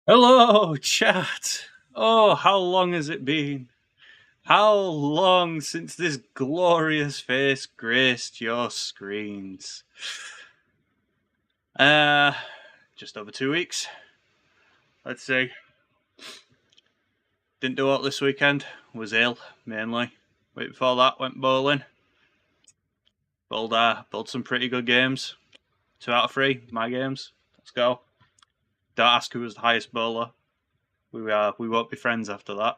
Hello, chat. Oh, how long has it been? How long since this glorious face graced your screens? Uh, just over 2 weeks. Let's see. Didn't do a lot this weekend. Was ill, mainly. Week before that, went bowling. Bowled some pretty good games. 2 out of 3, my games. Let's go. Don't ask who was the highest bowler. We won't be friends after that.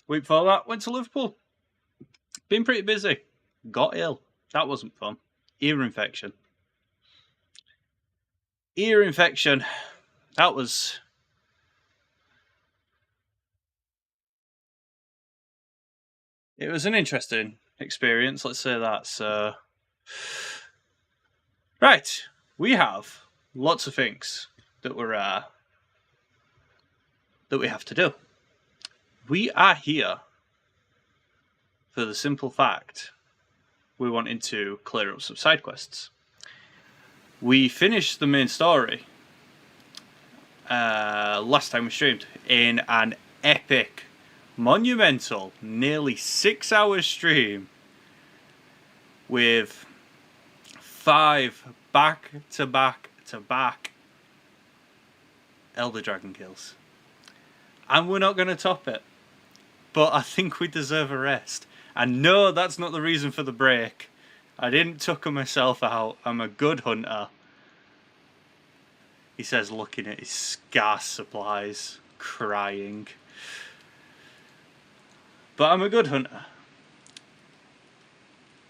Week before that, went to Liverpool. Been pretty busy. Got ill. That wasn't fun. Ear infection. Ear infection. That was. It was an interesting experience, let's say that. So. Right. We have lots of things that we have to do. We are here for the simple fact we wanted to clear up some side quests. We finished the main story last time we streamed in an epic, monumental, nearly 6 hour stream with 5 back to back Elder Dragon kills. And we're not going to top it. But I think we deserve a rest. And no, that's not the reason for the break. I didn't tucker myself out. I'm a good hunter. He says, looking at his scarce supplies, crying. But I'm a good hunter.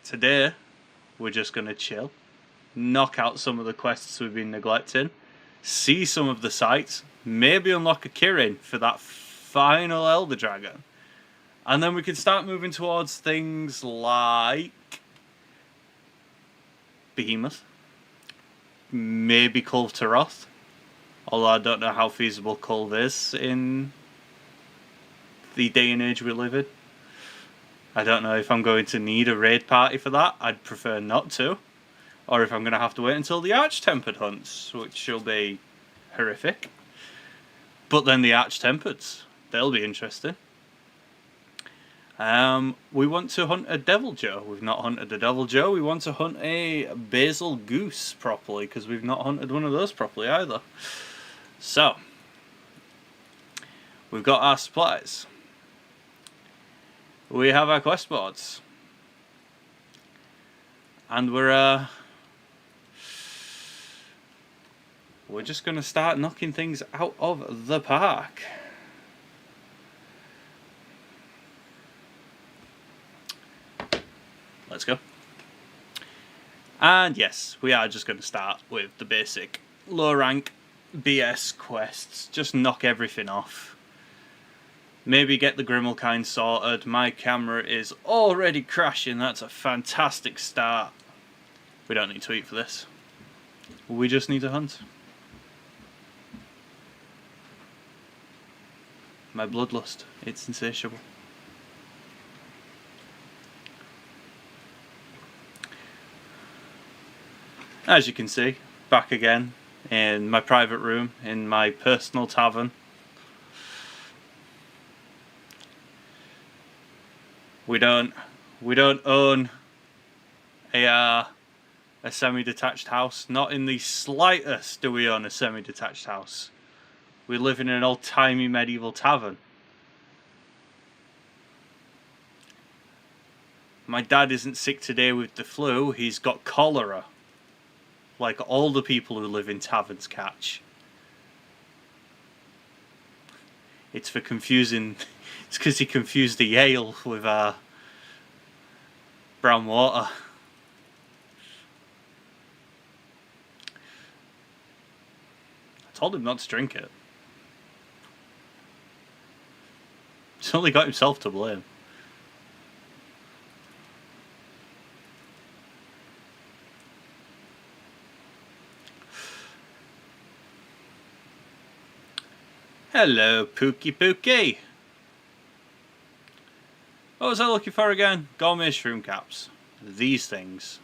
Today, we're just going to chill, knock out some of the quests we've been neglecting, see some of the sights, maybe unlock a Kirin for that final Elder Dragon. And then we can start moving towards things like Behemoth, maybe Kulve Taroth, although I don't know how feasible Kulve is in the day and age we live in. I don't know if I'm going to need a raid party for that. I'd prefer not to. Or if I'm going to have to wait until the Arch-Tempered hunts, which will be horrific. But then the Arch-Tempereds, they'll be interesting. We want to hunt a Deviljho. We've not hunted a Deviljho. We want to hunt a Basil Goose properly, because we've not hunted one of those properly either. So, we've got our supplies. We have our quest boards. And we're just going to start knocking things out of the park. Let's go. And yes, we are just going to start with the basic low rank BS quests. Just knock everything off. Maybe get the Grimalkine sorted. My camera is already crashing. That's a fantastic start. We don't need to eat for this. We just need to hunt. My bloodlust, it's insatiable. As you can see, back again in my private room, in my personal tavern. We don't own a semi-detached house. Not in the slightest do we own a semi-detached house. We live in an old-timey medieval tavern. My dad isn't sick today with the flu, he's got cholera. Like all the people who live in taverns catch. It's for confusing... It's because he confused the ale with brown water. I told him not to drink it. He's only got himself to blame. Hello, Pookie. What was I looking for again? Gourmet shroom caps. These things.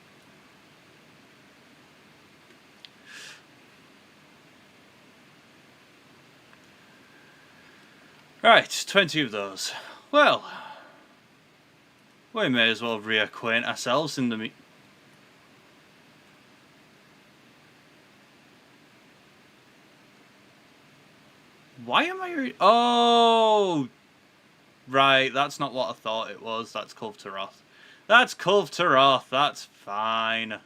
Right, 20 of those. Well, we may as well reacquaint ourselves in the Why am I... Oh! Right, that's not what I thought it was. That's Kulve Taroth. That's Kulve Taroth. That's fine.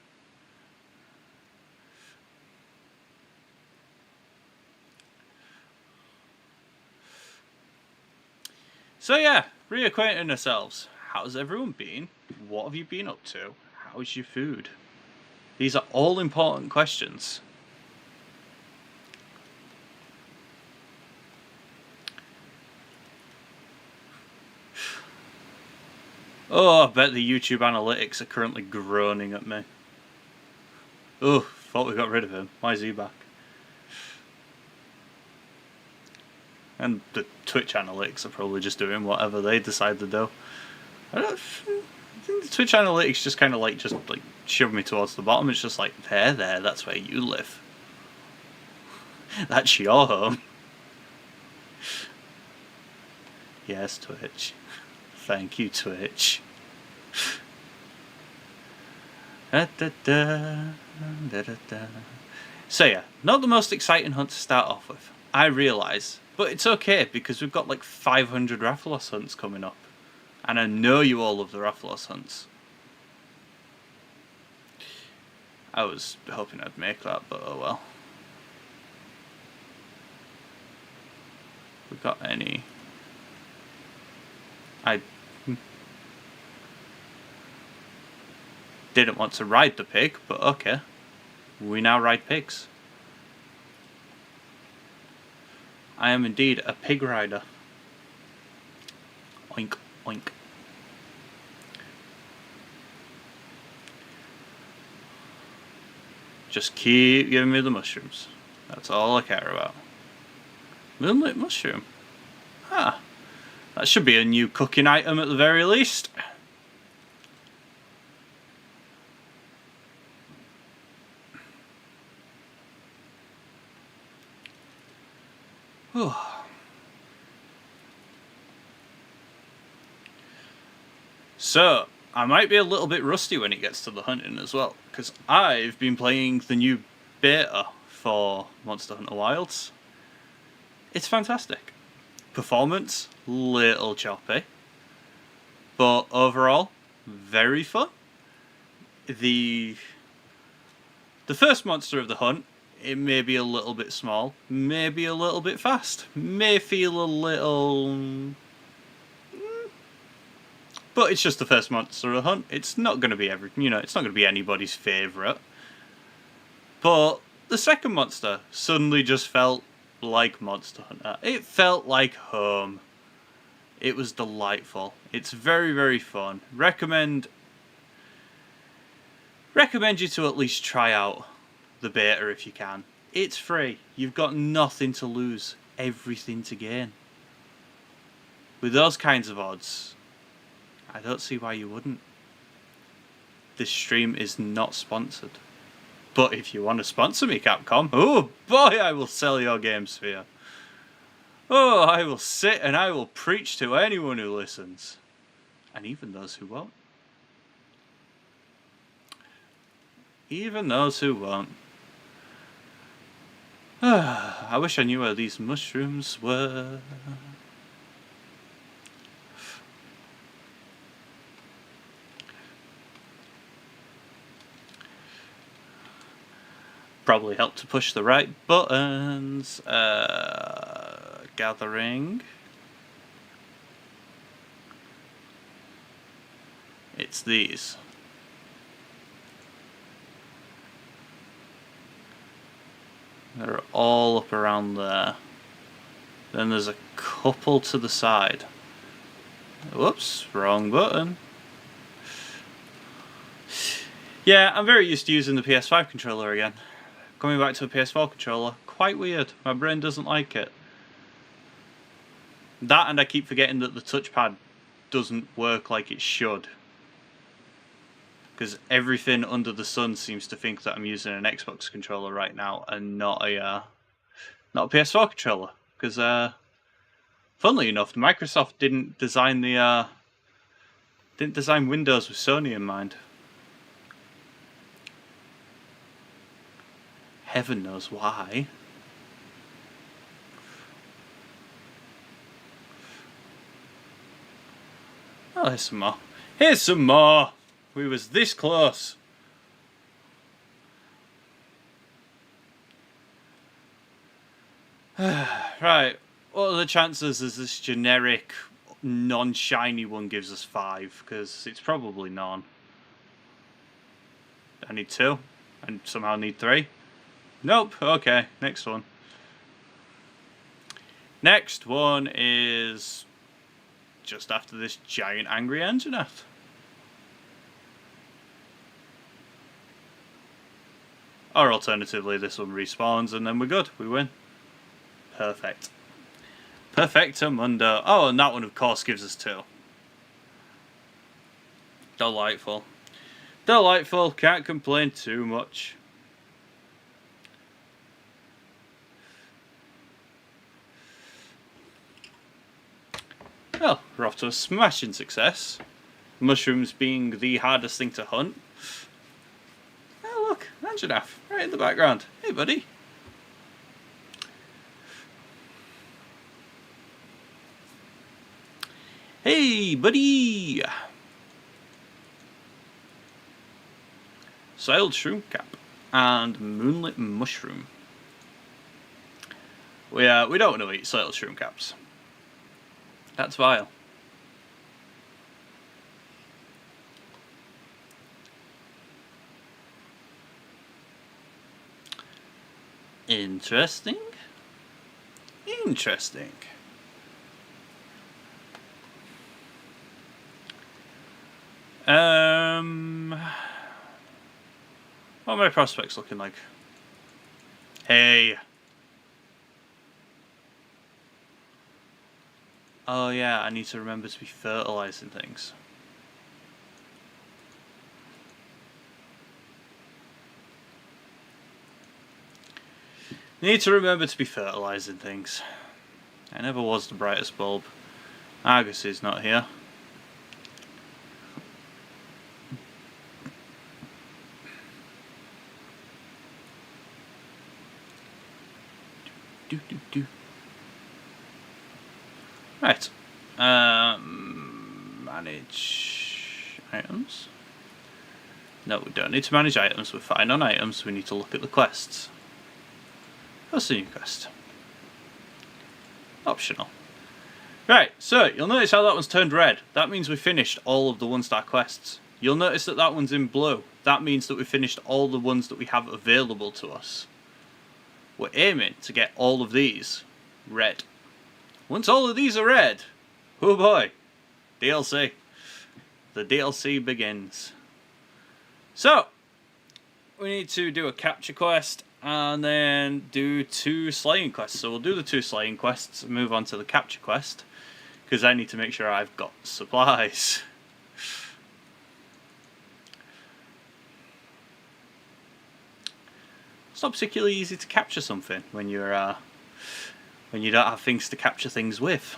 So yeah, reacquainting ourselves. How's everyone been? What have you been up to? How's your food? These are all important questions. Oh, I bet the YouTube analytics are currently groaning at me. Oh, thought we got rid of him. Why is he back? And the Twitch analytics are probably just doing whatever they decide to do. I think the Twitch analytics just kind of like shove me towards the bottom. It's just like, there, that's where you live. That's your home. Yes, Twitch. Thank you, Twitch. So yeah, not the most exciting hunt to start off with, I realise. But it's okay, because we've got like 500 Rathalos hunts coming up. And I know you all love the Rathalos hunts. I was hoping I'd make that, but oh well. We got any... I didn't want to ride the pig, but okay. We now ride pigs. I am indeed a pig rider. Oink, oink. Just keep giving me the mushrooms. That's all I care about. Moonlit mushroom. Ah, that should be a new cooking item at the very least. So, I might be a little bit rusty when it gets to the hunting as well, because I've been playing the new beta for Monster Hunter Wilds. It's fantastic. Performance, little choppy, but overall, very fun. The first monster of the hunt, it may be a little bit small, maybe a little bit fast, may feel a little... But it's just the first monster of the hunt. It's not going to be it's not going to be anybody's favourite. But the second monster suddenly just felt like Monster Hunter. It felt like home. It was delightful. It's very, very fun. Recommend you to at least try out the beta if you can. It's free. You've got nothing to lose, everything to gain. With those kinds of odds, I don't see why you wouldn't. This stream is not sponsored. But if you want to sponsor me, Capcom, oh boy, I will sell your games for you. Oh, I will sit and I will preach to anyone who listens. And even those who won't. Even those who won't. I wish I knew where these mushrooms were. Probably help to push the right buttons. Gathering. It's these. They're all up around there. Then there's a couple to the side. Whoops, wrong button. Yeah, I'm very used to using the PS5 controller again. Coming back to a PS4 controller, quite weird. My brain doesn't like it. That, and I keep forgetting that the touchpad doesn't work like it should. Because everything under the sun seems to think that I'm using an Xbox controller right now and not a PS4 controller. Because Funnily enough, Microsoft didn't design Windows with Sony in mind. Heaven knows why. Oh, here's some more. Here's some more! We was this close. Right, what are the chances is this generic, non-shiny one gives us 5? Because it's probably none. I need 2. And somehow need 3. Nope, okay, next one. Next one is just after this giant angry Anjanath. Or alternatively, this one respawns and then we're good, we win. Perfect. Perfectamundo. Oh, and that one of course gives us 2. Delightful. Delightful, can't complain too much. Well, we're off to a smashing success. Mushrooms being the hardest thing to hunt. Oh look, Anjanath, right in the background. Hey buddy. Hey buddy! Sailed Shroom Cap and Moonlit Mushroom. We don't want to eat Sailed Shroom Caps. That's vile. Interesting. Interesting. What are my prospects looking like? Hey. Oh yeah, I need to remember to be fertilizing things. Need to remember to be fertilizing things. I never was the brightest bulb. Argus is not here. Right. Manage items. No, we don't need to manage items. We're fine on items. We need to look at the quests. What's the new quest? Optional. Right, so you'll notice how that one's turned red. That means we finished all of the 1-star quests. You'll notice that that one's in blue. That means that we finished all the ones that we have available to us. We're aiming to get all of these red. Once all of these are red, oh boy, DLC. The DLC begins. So, we need to do a capture quest and then do 2 slaying quests. So we'll do the 2 slaying quests and move on to the capture quest, because I need to make sure I've got supplies. It's not particularly easy to capture something when you're when you don't have things to capture things with.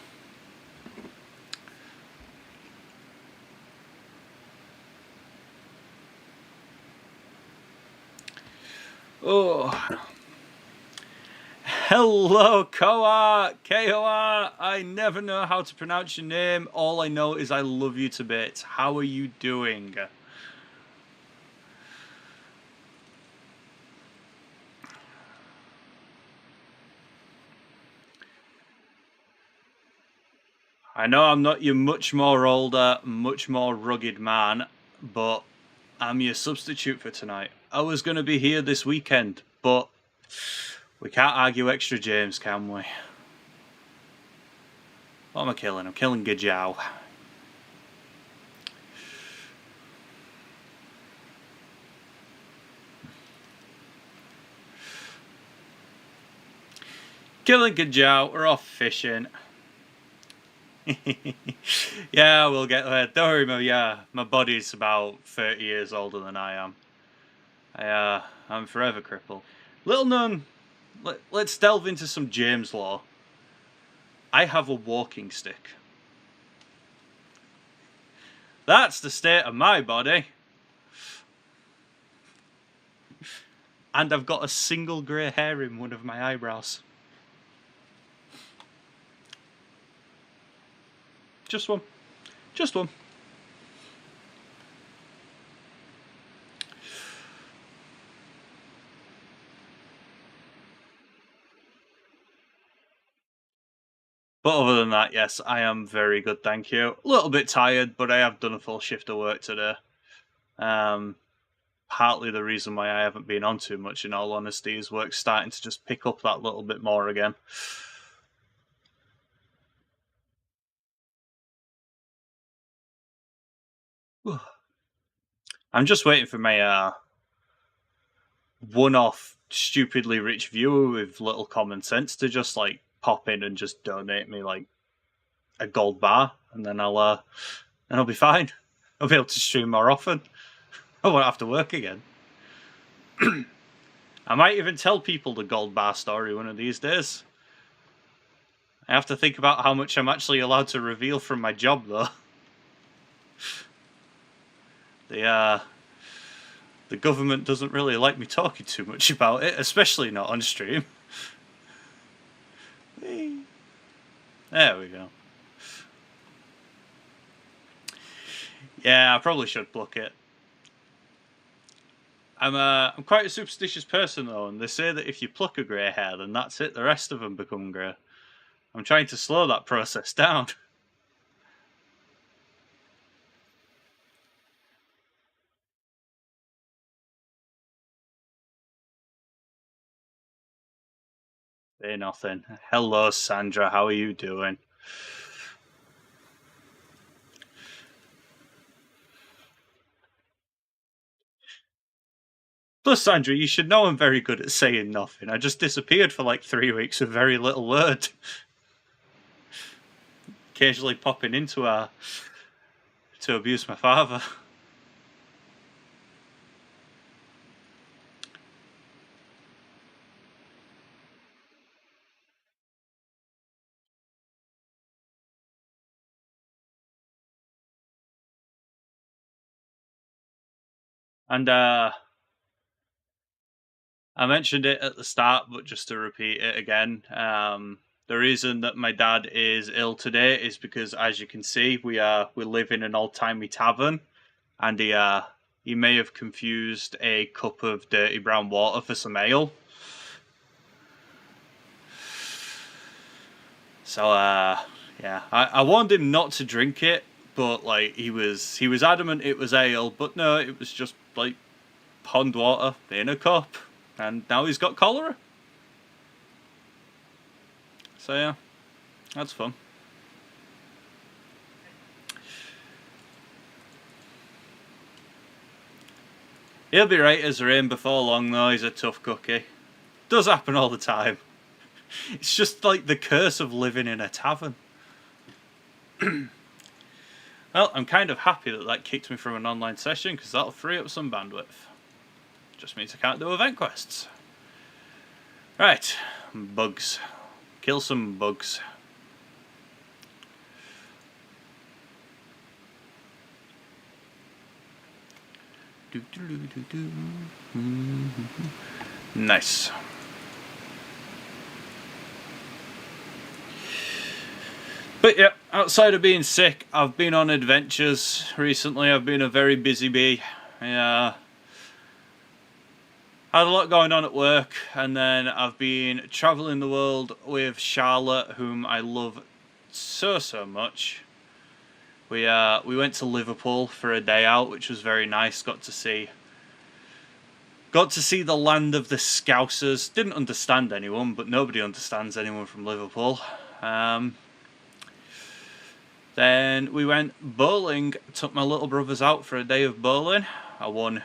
Oh. Hello, Koa! Koa! I never know how to pronounce your name. All I know is I love you to bits. How are you doing? I know I'm not your much more older, much more rugged man, but I'm your substitute for tonight. I was going to be here this weekend, but we can't argue extra James, can we? What am I killing? I'm killing Gajau. Killing Gajau, we're off fishing. Yeah, we'll get there. Don't worry, my body's about 30 years older than I am. I'm forever crippled. Little known, let's delve into some James lore. I have a walking stick. That's the state of my body. And I've got a single grey hair in one of my eyebrows. Just one. Just one. But other than that, yes, I am very good, thank you. A little bit tired, but I have done a full shift of work today. Partly the reason why I haven't been on too much, in all honesty, is work starting to just pick up that little bit more again. I'm just waiting for my one-off stupidly rich viewer with little common sense to just like pop in and just donate me like a gold bar, and then I'll be fine. I'll be able to stream more often. I won't have to work again. I might even tell people the gold bar story one of these days. I have to think about how much I'm actually allowed to reveal from my job, though. The government doesn't really like me talking too much about it, especially not on stream. There we go. Yeah, I probably should block it. I'm quite a superstitious person though, and they say that if you pluck a grey hair, then that's it. The rest of them become grey. I'm trying to slow that process down. Say nothing. Hello, Sandra. How are you doing? Plus, Sandra, you should know I'm very good at saying nothing. I just disappeared for like 3 weeks with very little word. Occasionally popping into her to abuse my father. And I mentioned it at the start, but just to repeat it again, the reason that my dad is ill today is because, as you can see, we live in an old-timey tavern, and he may have confused a cup of dirty brown water for some ale. So yeah, I warned him not to drink it, but like he was adamant it was ale, but no, it was just like pond water in a cup, and now he's got cholera. So yeah, that's fun. He'll be right as rain before long, though. He's a tough cookie. Does happen all the time. It's just like the curse of living in a tavern. Well, I'm kind of happy that kicked me from an online session, because that'll free up some bandwidth. Just means I can't do event quests. Right, bugs. Kill some bugs. Nice. But yeah, outside of being sick, I've been on adventures recently. I've been a very busy bee. Yeah. Had a lot going on at work, and then I've been travelling the world with Charlotte, whom I love so much. We went to Liverpool for a day out, which was very nice. Got to see the land of the Scousers. Didn't understand anyone, but nobody understands anyone from Liverpool. Then we went bowling. Took my little brothers out for a day of bowling. I won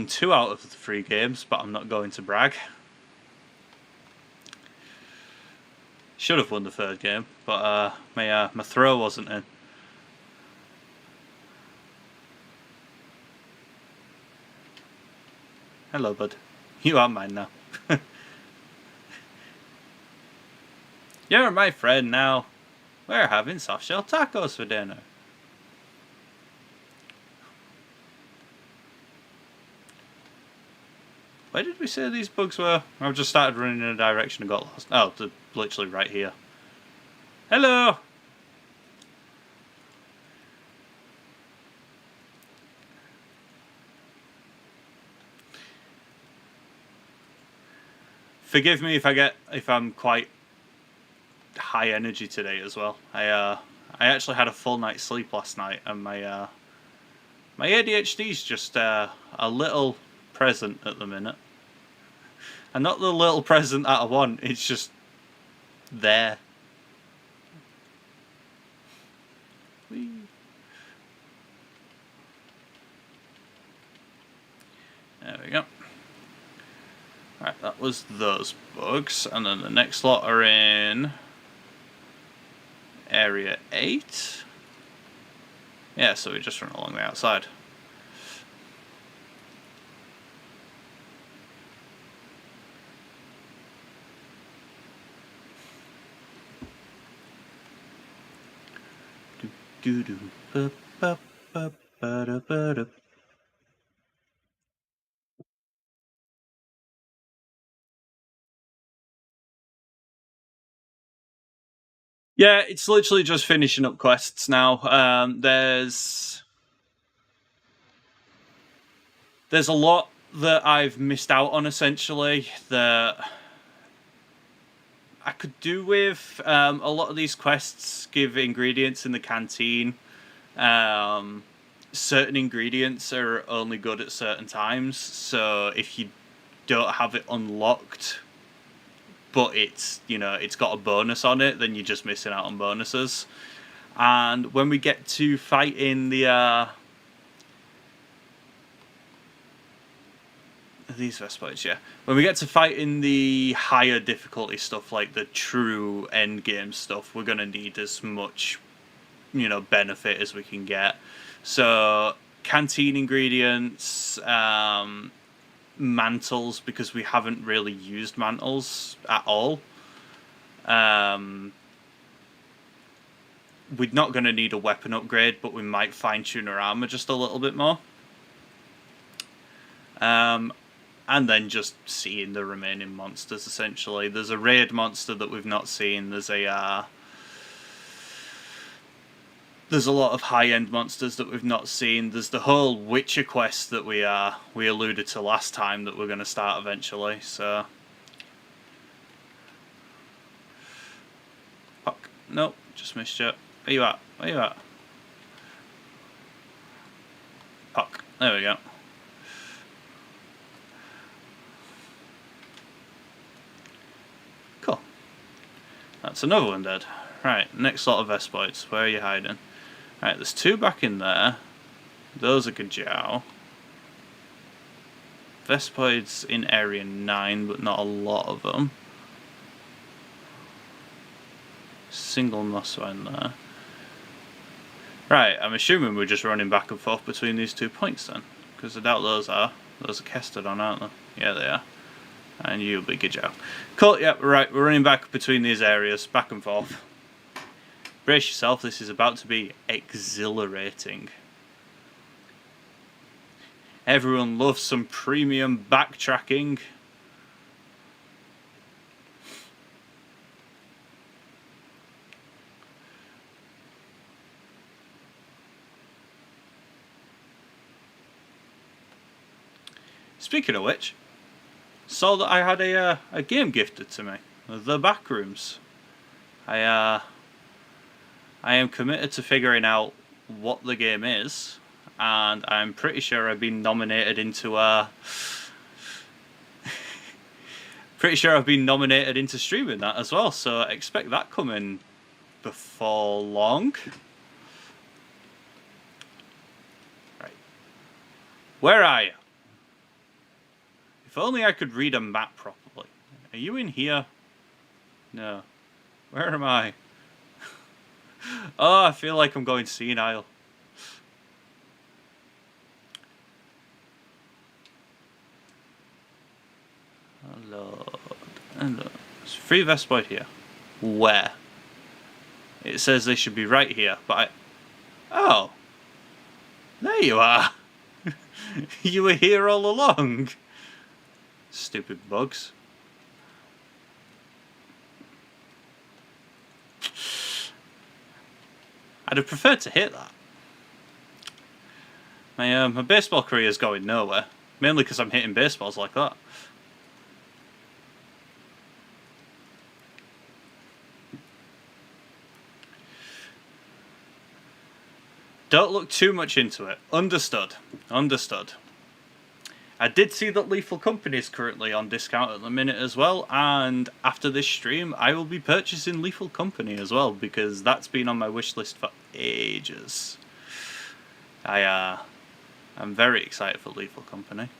2 out of the 3 games, but I'm not going to brag. Should have won the 3rd game, but my throw wasn't in. Hello, bud. You are mine now. You're my friend now. We're having soft shell tacos for dinner. Where did we say these bugs were? I've just started running in a direction and got lost. Oh, they're literally right here. Hello! Forgive me if I'm quite high energy today as well. I actually had a full night's sleep last night, and my ADHD's just a little present at the minute. And not the little present that I want, it's just there. Whee. There we go. Right, that was those bugs, and then the next lot are in area 8. Yeah, so we just run along the outside. Do do ba ba ba ba da ba da. Yeah, it's literally just finishing up quests now. There's a lot that I've missed out on, essentially, that I could do with. A lot of these quests give ingredients in the canteen. Certain ingredients are only good at certain times, so if you don't have it unlocked, but it's got a bonus on it, then you're just missing out on bonuses. And when we get to fighting these Vespoids, yeah. When we get to fighting the higher difficulty stuff, like the true end game stuff, we're gonna need as much, benefit as we can get. So canteen ingredients, mantles, because we haven't really used mantles at all. We're not going to need a weapon upgrade, but we might fine-tune our armor just a little bit more. And then just seeing the remaining monsters, essentially. There's a raid monster that we've not seen. There's a lot of high-end monsters that we've not seen. There's the whole Witcher quest that we alluded to last time that we're going to start eventually. So, fuck. Nope, just missed you. Where you at? Where you at? Fuck. There we go. Cool. That's another one dead. Right, next lot of Vespoids. Where are you hiding? Right, there's 2 back in there. Those are Gajau. Vespoids in area 9, but not a lot of them. Single Noswa in there. Right, I'm assuming we're just running back and forth between these 2 points then. Because I doubt those are. Those are Kestodon, aren't they? Yeah, they are. And you'll be Gajau. Cool, yep, right, we're running back between these areas, back and forth. Brace yourself, this is about to be exhilarating. Everyone loves some premium backtracking. Speaking of which, saw that I had a game gifted to me, The Backrooms. I am committed to figuring out what the game is, and I'm pretty sure I've been nominated into streaming that as well. So expect that coming before long. Right, where are you? If only I could read a map properly. Are you in here? No. Where am I? Oh, I feel like I'm going senile. Oh, Lord. It's free Vespoid here. Where? It says they should be right here, but I... Oh. There you are. You were here all along. Stupid bugs. I'd have preferred to hit that. My baseball career is going nowhere. Mainly because I'm hitting baseballs like that. Don't look too much into it. Understood. Understood. I did see that Lethal Company is currently on discount at the minute as well, and after this stream, I will be purchasing Lethal Company as well, because that's been on my wish list for ages. I'm very excited for Lethal Company.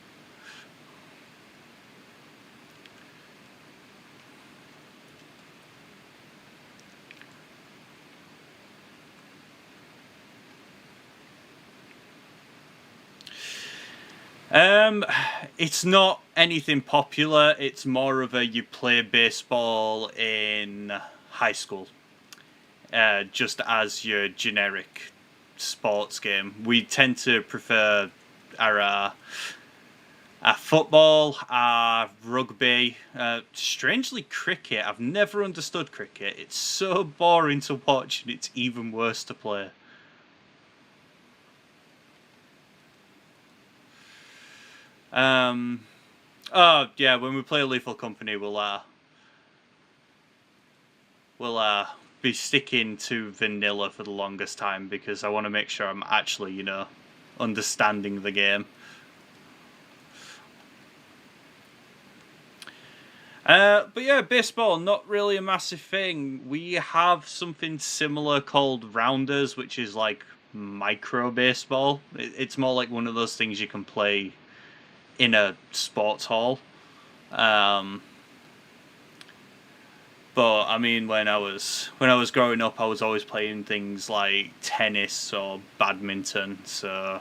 It's not anything popular. It's more of a you play baseball in high school, just as your generic sports game. We tend to prefer our football, our rugby, strangely cricket. I've never understood cricket. It's so boring to watch, and it's even worse to play. Oh yeah, when we play Lethal Company, we'll be sticking to vanilla for the longest time, because I want to make sure I'm actually, you know, understanding the game. But yeah, baseball, not really a massive thing. We have something similar called rounders, which is like micro baseball. It's more like one of those things you can play in a sports hall. But I mean, when I was growing up, I was always playing things like tennis or badminton. So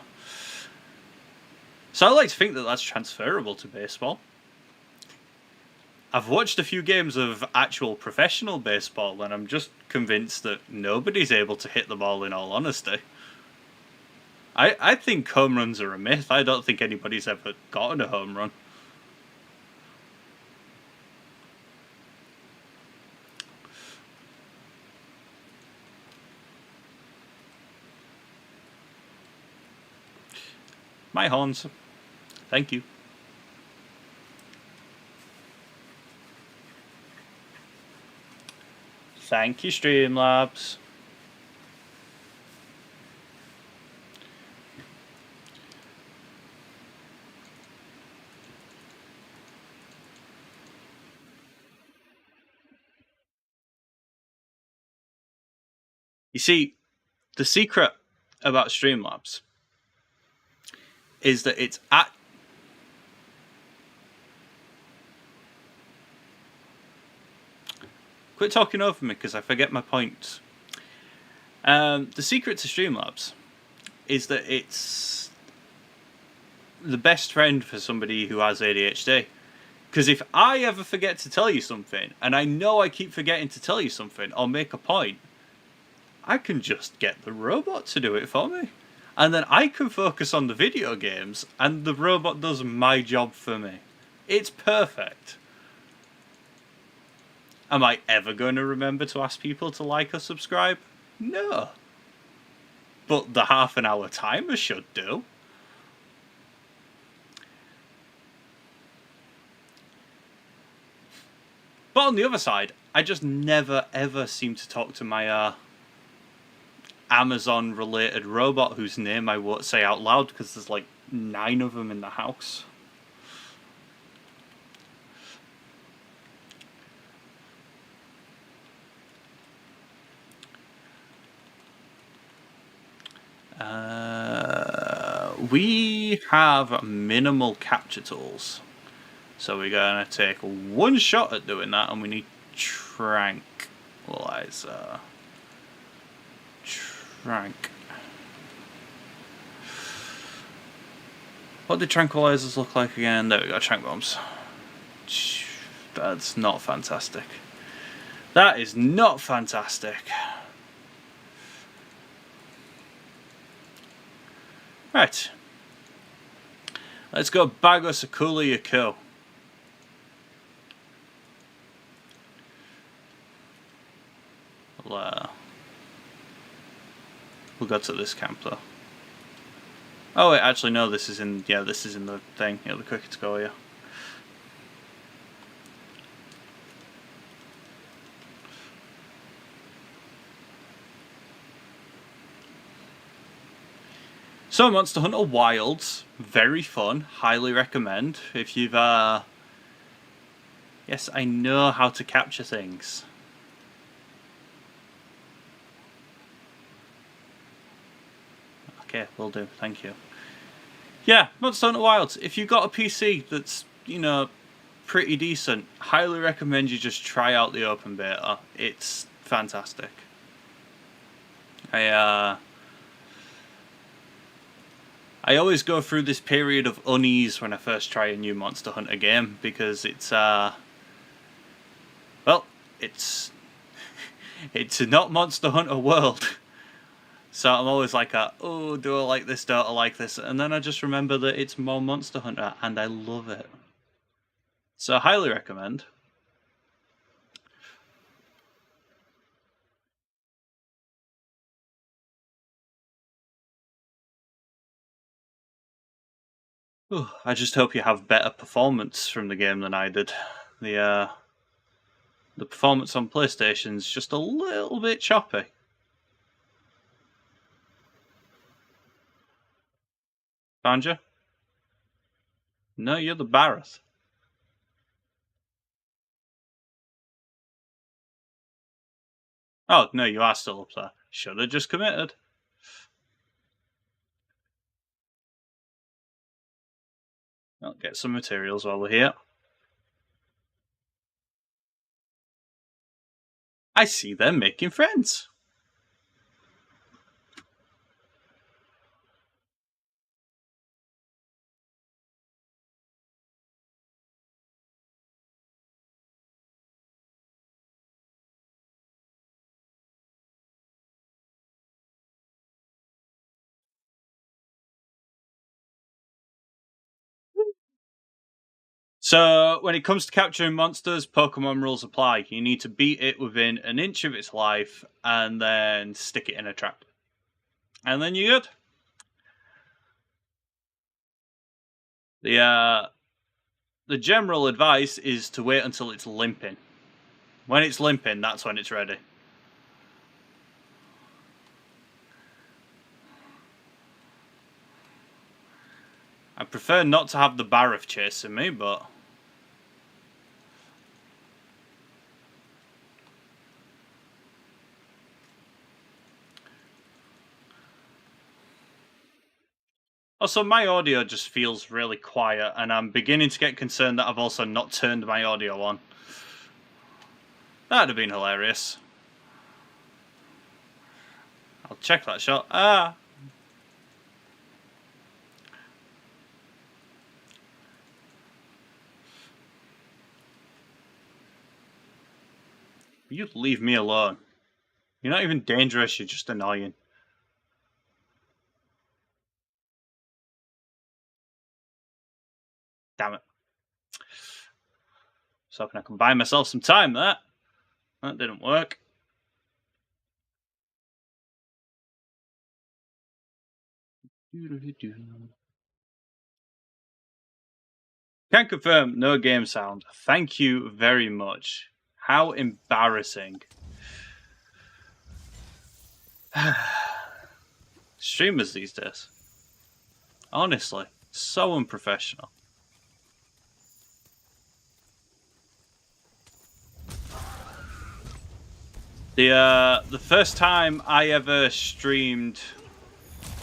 I like to think that that's transferable to baseball. I've watched a few games of actual professional baseball, and I'm just convinced that nobody's able to hit the ball, in all honesty. I think home runs are a myth. I don't think anybody's ever gotten a home run. My horns. Thank you. Thank you, Streamlabs. You see, the secret about Streamlabs is that it's at... Quit talking over me, because I forget my points. The secret to Streamlabs is that it's the best friend for somebody who has ADHD. Because if I ever forget to tell you something, and I know I keep forgetting to tell you something, or make a point, I can just get the robot to do it for me. And then I can focus on the video games, and the robot does my job for me. It's perfect. Am I ever going to remember to ask people to like or subscribe? No. But the half-an-hour timer should do. But on the other side, I just never ever seem to talk to my Amazon-related robot whose name I won't say out loud because there's like 9 of them in the house. We have minimal capture tools. So we're going to take one shot at doing that, and we need tranquilizer. What do tranquilizers look like again? There we go, trank bombs. That's not fantastic. That is not fantastic. Right. Let's go Bagos Akula Yako. We'll go to this camp though. Oh wait, actually no, this is in the thing. Yeah, the quicker to go here. So Monster Hunter Wilds, very fun, highly recommend. If you've yes, I know how to capture things. Okay, will do, thank you. Yeah, Monster Hunter Wilds, if you've got a PC that's, you know, pretty decent, highly recommend you just try out the open beta. It's fantastic. I always go through this period of unease when I first try a new Monster Hunter game, because it's well, it's not Monster Hunter World. So I'm always like, oh, do I like this, don't I like this? And then I just remember that it's more Monster Hunter, and I love it. So highly recommend. Ooh, I just hope you have better performance from the game than I did. The performance on PlayStation's just a little bit choppy. Found you? No, you're the Barrett. Oh, no, you are still up there. Should have just committed. I'll get some materials while we're here. I see them making friends. So, when it comes to capturing monsters, Pokemon rules apply. You need to beat it within an inch of its life and then stick it in a trap. And then you're good. The general advice is to wait until it's limping. When it's limping, that's when it's ready. I prefer not to have the Barroth chasing me, but... Also, my audio just feels really quiet, and I'm beginning to get concerned that I've also not turned my audio on. That'd have been hilarious. I'll check that shot. Ah! You leave me alone. You're not even dangerous, you're just annoying. Damn it. So hoping I can buy myself some time there. That didn't work. Can confirm, no game sound. Thank you very much. How embarrassing. Streamers these days. Honestly, so unprofessional. The first time I ever streamed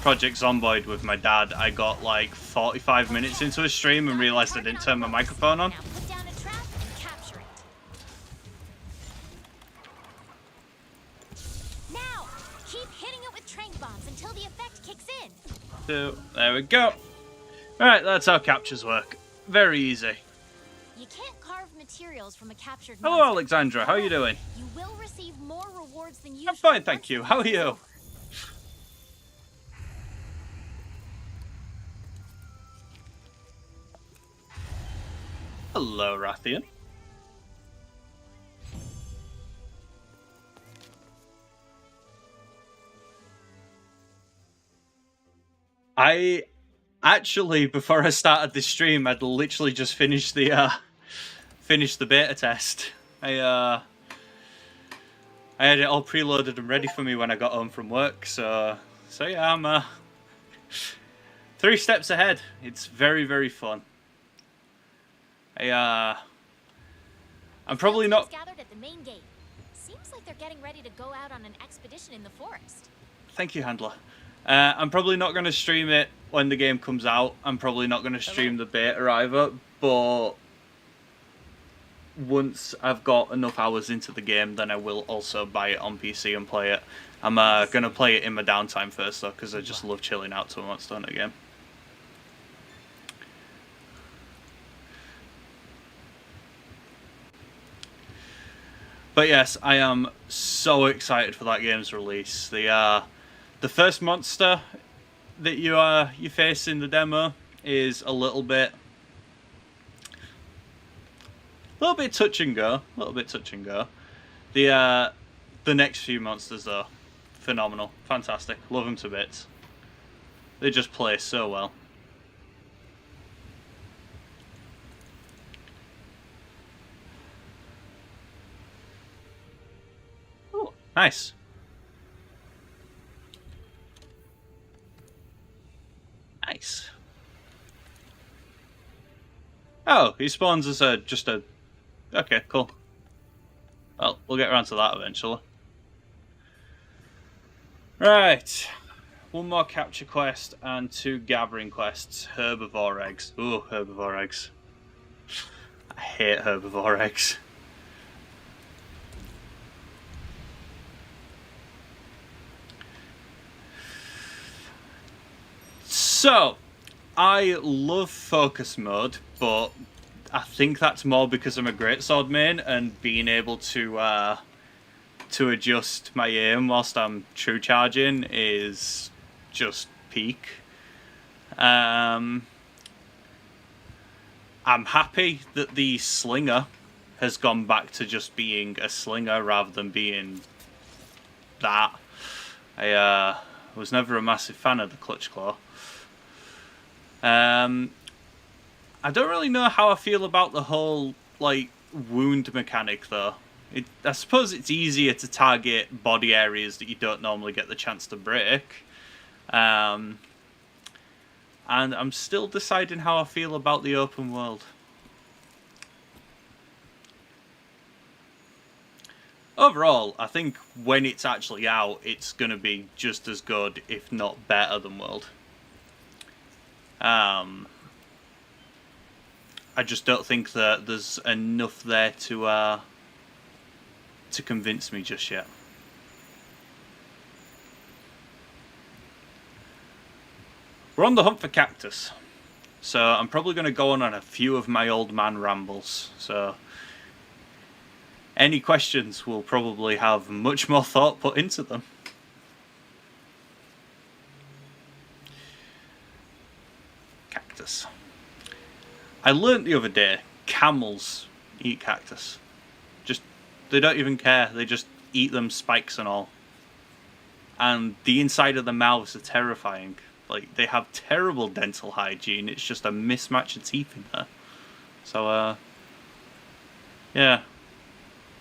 Project Zomboid with my dad, I got like 45 minutes into a stream and realized I didn't turn my microphone on. Now, keep hitting it with trank bombs until the effect kicks in. So, there we go. Alright, that's how captures work. Very easy. You can't carve materials from a captured Hello, monster. Alexandra. How are you doing? You will receive more rewards than usual. I'm fine, thank you. How are you? Hello, Rathian. I actually, before I started this stream, I'd literally just finished the beta test. I had it all preloaded and ready for me when I got home from work. So yeah, I'm 3 steps ahead. It's very, very fun. I'm probably not. Gathered at the main gate. Seems like they're getting ready to go out on an expedition in the forest. Thank you, Handler. I'm probably not going to stream it when the game comes out. I'm probably not going to stream the beta either. But once I've got enough hours into the game, then I will also buy it on PC and play it. I'm going to play it in my downtime first, though, because I just love chilling out till I'm done again. But yes, I am so excited for that game's release. The first monster that you face in the demo is a little bit touch and go. The next few monsters though, phenomenal, fantastic, love them to bits. They just play so well. Oh, nice. Nice. Oh, he spawns as just a... Okay, cool. Well, we'll get around to that eventually. Right. 1 more capture quest and 2 gathering quests. Herbivore eggs. Ooh, herbivore eggs. I hate herbivore eggs. So, I love focus mode, but I think that's more because I'm a greatsword main and being able to adjust my aim whilst I'm true charging is just peak. I'm happy that the slinger has gone back to just being a slinger rather than being that. I was never a massive fan of the clutch claw. I don't really know how I feel about the whole, like, wound mechanic, though. I suppose it's easier to target body areas that you don't normally get the chance to break. And I'm still deciding how I feel about the open world. Overall, I think when it's actually out, it's going to be just as good, if not better than World. I just don't think that there's enough there to convince me just yet. We're on the hunt for cactus, so I'm probably going to go on a few of my old man rambles. So any questions will probably have much more thought put into them. Cactus. I learnt the other day, camels eat cactus. They don't even care, they just eat them, spikes and all. And the inside of the mouths are terrifying. Like, they have terrible dental hygiene, it's just a mismatch of teeth in there. So, yeah.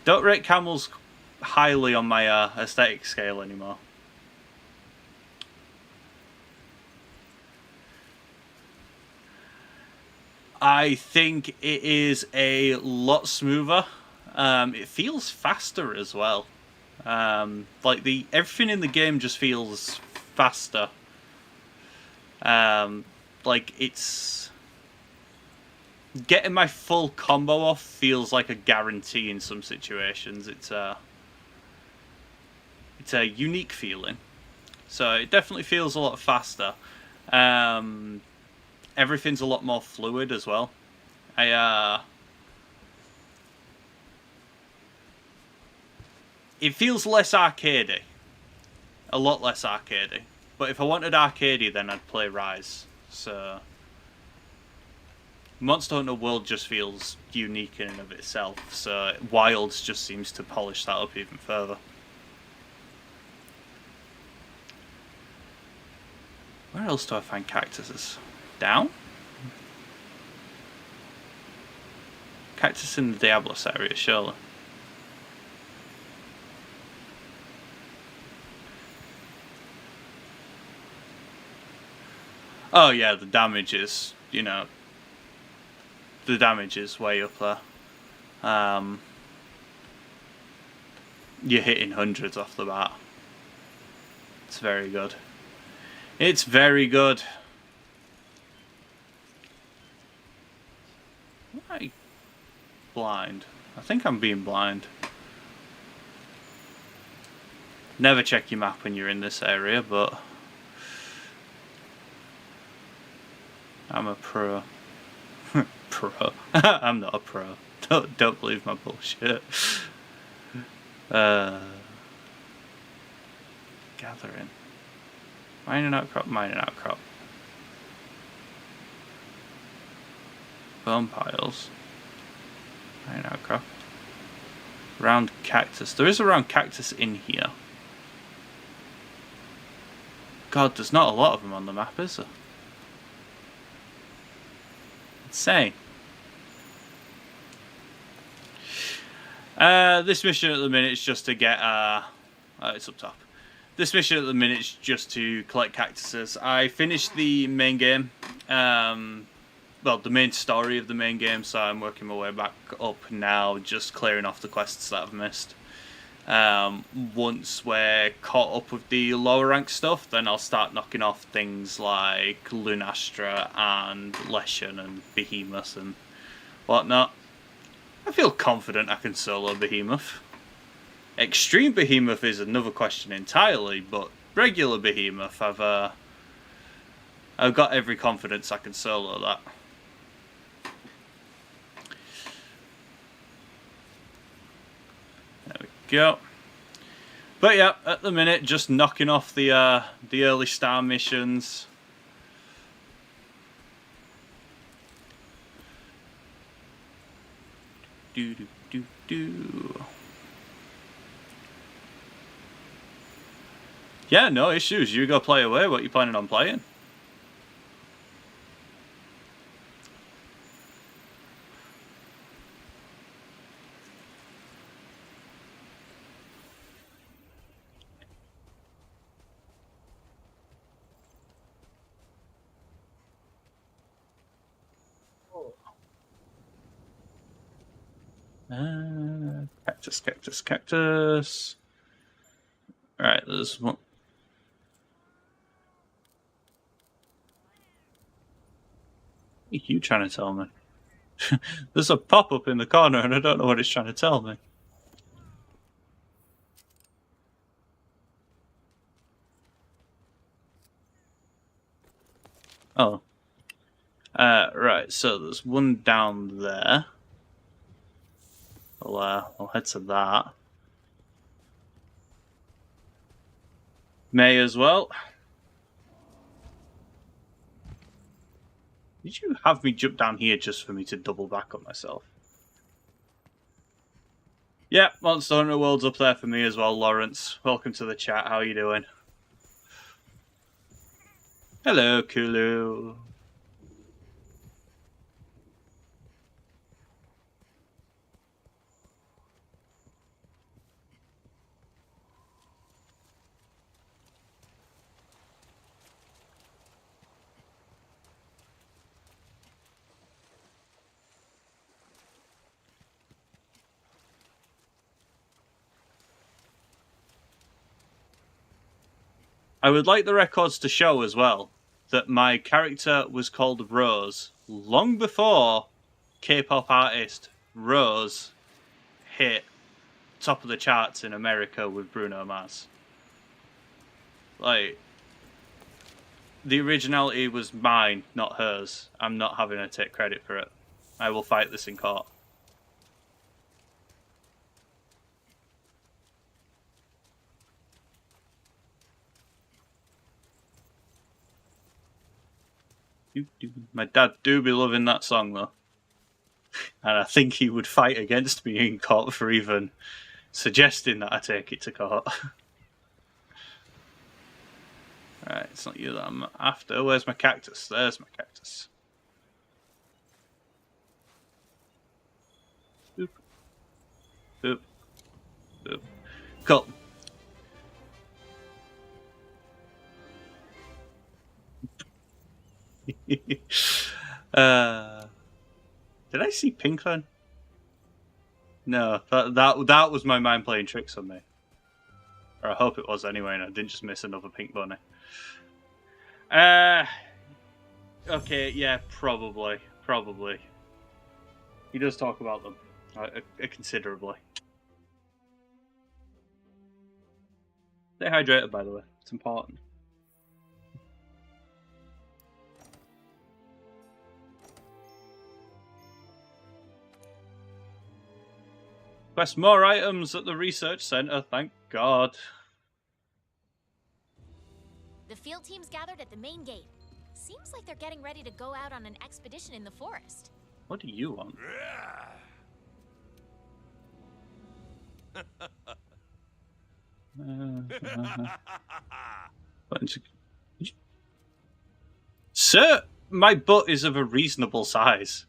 Don't rate camels highly on my aesthetic scale anymore. I think it is a lot smoother. It feels faster as well. Like everything in the game just feels faster. Like it's getting my full combo off feels like a guarantee in some situations. It's a unique feeling. So it definitely feels a lot faster. Everything's a lot more fluid as well. it feels less arcadey. A lot less arcadey. But if I wanted arcadey, then I'd play Rise. So Monster Hunter World just feels unique in and of itself, so Wilds just seems to polish that up even further. Where else do I find cactuses? Down? Cactus in the Diablos area, surely. Oh yeah, the damage is, you know, the damage is way up there. You're hitting hundreds off the bat. It's very good. It's very good. Am I blind? I think I'm being blind. Never check your map when you're in this area, but I'm a pro. Pro. I'm not a pro. Don't believe my bullshit. Gathering. Mining outcrop, mining outcrop. Bone piles. Mining outcrop. Round cactus. There is a round cactus in here. God, there's not a lot of them on the map, is there? Insane. This mission at the minute is just to get it's up top. This mission at the minute is just to collect cactuses. I finished the main game, well, the main story of the main game, so I'm working my way back up now, just clearing off the quests that I've missed. Once we're caught up with the lower rank stuff, then I'll start knocking off things like Lunastra and Leshen and Behemoth and whatnot. I feel confident I can solo Behemoth. Extreme Behemoth is another question entirely, but regular Behemoth, I've got every confidence I can solo that. There we go. But yeah, at the minute, just knocking off the early star missions. Yeah, no issues. You go play away. What are you planning on playing? Cactus, cactus, cactus. Alright, there's one. What are you trying to tell me? There's a pop-up in the corner and I don't know what it's trying to tell me. Oh. Right, so there's one down there. I'll head to that. May as well. Did you have me jump down here just for me to double back on myself? Yeah, Monster Hunter World's up there for me as well, Lawrence. Welcome to the chat, how are you doing? Hello, Kulu. I would like the records to show as well that my character was called Rose long before K-pop artist Rose hit top of the charts in America with Bruno Mars. Like, the originality was mine, not hers. I'm not having her take credit for it. I will fight this in court. My dad do be loving that song though, and I think he would fight against me in court for even suggesting that I take it to court. Alright, it's not you that I'm after. Where's my cactus? There's my cactus. Boop. Boop. Boop. Cool. Did I see pink then? No, that was my mind playing tricks on me. Or I hope it was anyway, and I didn't just miss another pink bunny. Okay, yeah, probably. He does talk about them considerably. Stay hydrated, by the way. It's important. Quest more items at the research center, thank God. The field team's gathered at the main gate. Seems like they're getting ready to go out on an expedition in the forest. What do you want? Sir, my butt is of a reasonable size.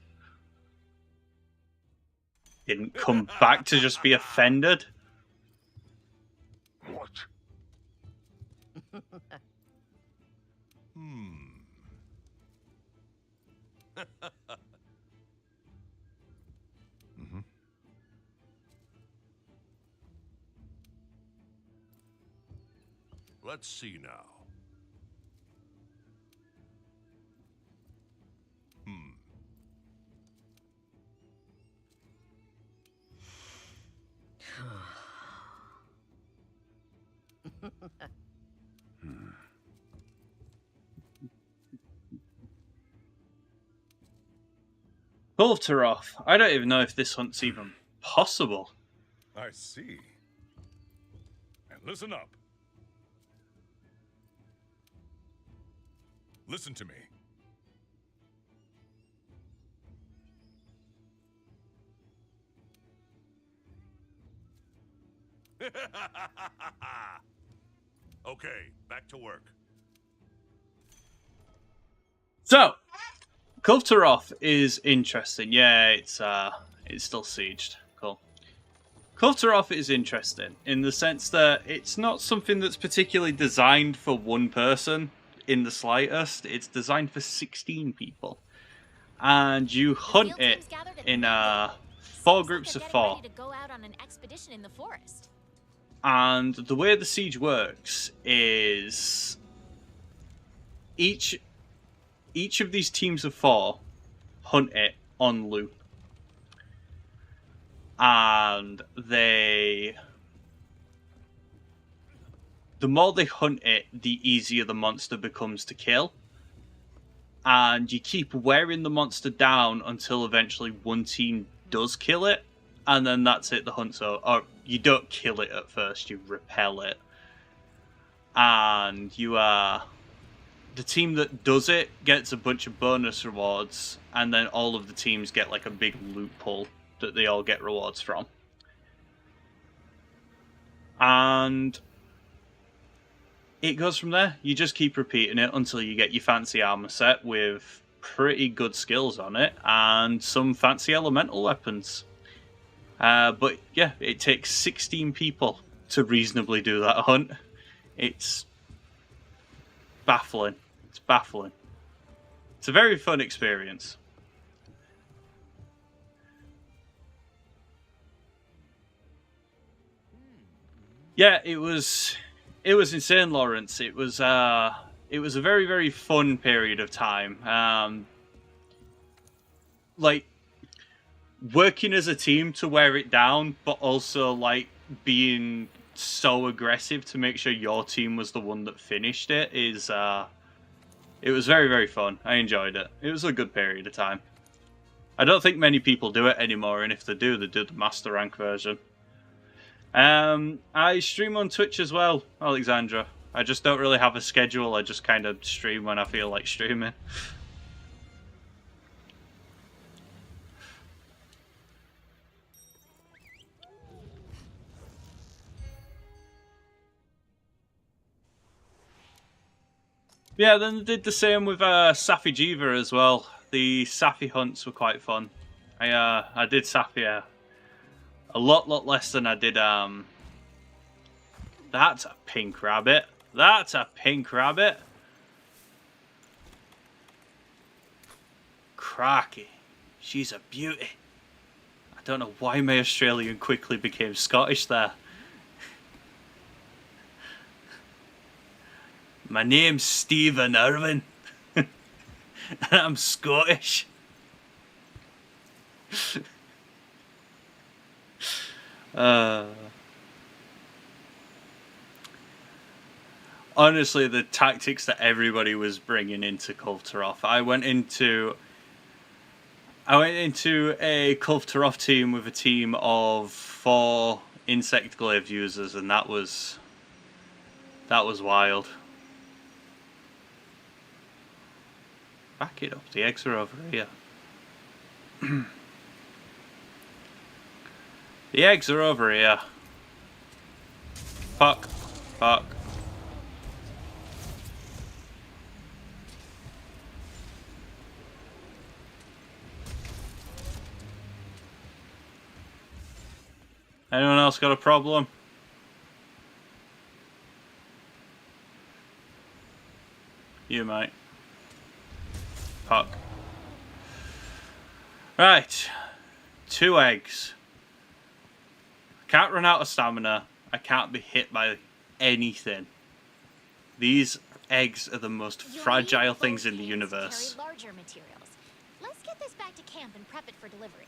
Didn't come back to just be offended. What? Mm-hmm. Let's see now. Kulvtaroth. I don't even know if this hunt's even possible. I see. And listen up. Listen to me. Okay, back to work. So, Kulvtaroth is interesting. Yeah, it's still sieged. Cool. Kulvtaroth is interesting in the sense that it's not something that's particularly designed for one person in the slightest. It's designed for 16 people. And you hunt it in 4 groups of 4. Ready to go out on an expedition in the forest. And the way the siege works is each of these teams of 4 hunt it on loop. And the more they hunt it, the easier the monster becomes to kill. And you keep wearing the monster down until eventually one team does kill it. And then that's it, the hunt's over. Or you don't kill it at first, you repel it. And you the team that does it gets a bunch of bonus rewards, and then all of the teams get like a big loot pull that they all get rewards from. And it goes from there. You just keep repeating it until you get your fancy armor set with pretty good skills on it and some fancy elemental weapons. But yeah, it takes 16 people to reasonably do that hunt. It's baffling. It's baffling. It's a very fun experience. Yeah, it was insane, Lawrence. It was a very, very fun period of time. Like working as a team to wear it down, but also like being so aggressive to make sure your team was the one that finished it is it was very, very fun. I enjoyed it. It was a good period of time. I don't think many people do it anymore, and if they do the master rank version. I stream on Twitch as well, Alexandra. I just don't really have a schedule. I just kind of stream when I feel like streaming. Yeah, then they did the same with Safi Jiva as well. The Safi hunts were quite fun. I did Safi a lot less than I did. That's a pink rabbit. That's a pink rabbit. Cracky. She's a beauty. I don't know why my Australian quickly became Scottish there. My name's Stephen Irwin. And I'm Scottish. Honestly, the tactics that everybody was bringing into Kulturov. I went into a Kulturov team with a team of 4 insect glaive users, and that was wild. Back it up. The eggs are over here. The eggs are over here. Fuck. Fuck. Anyone else got a problem? You might. Fuck. Right. 2 eggs. I can't run out of stamina. I can't be hit by anything. These eggs are the most fragile things in the universe. Carry larger materials. Let's get this back to camp and prep it for delivery.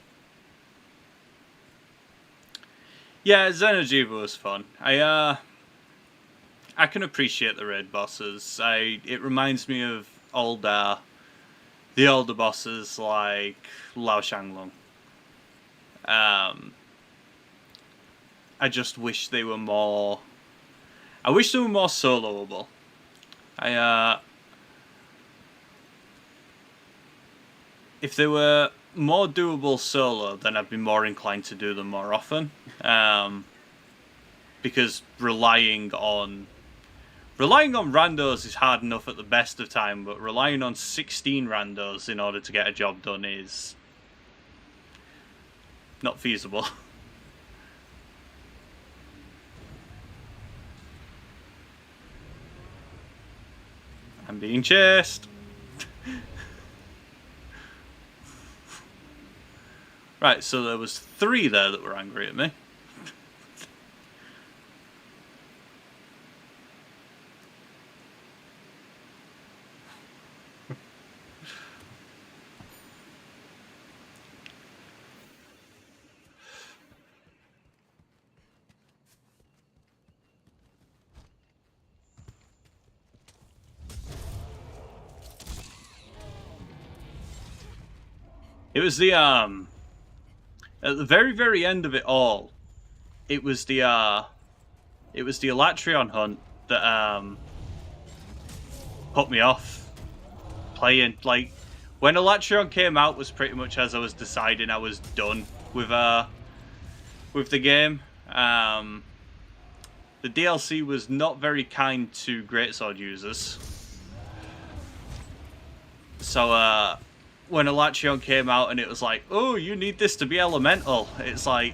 Yeah, Xeno'jiiva was fun. I can appreciate the raid bosses. It reminds me of the older bosses like Lao Shanglong. I just wish they were more. I wish they were more soloable. If they were more doable solo, then I'd be more inclined to do them more often. Because relying on randos is hard enough at the best of time, but relying on 16 randos in order to get a job done is not feasible. I'm being chased. Right, so there was 3 there that were angry at me. It was the at the very end of it all, it was the Elatrion hunt that put me off playing. Like, when Elatrion came out was pretty much as I was deciding I was done with the game. The DLC was not very kind to Greatsword users. So when Elatrion came out and it was like, oh, you need this to be elemental, it's like,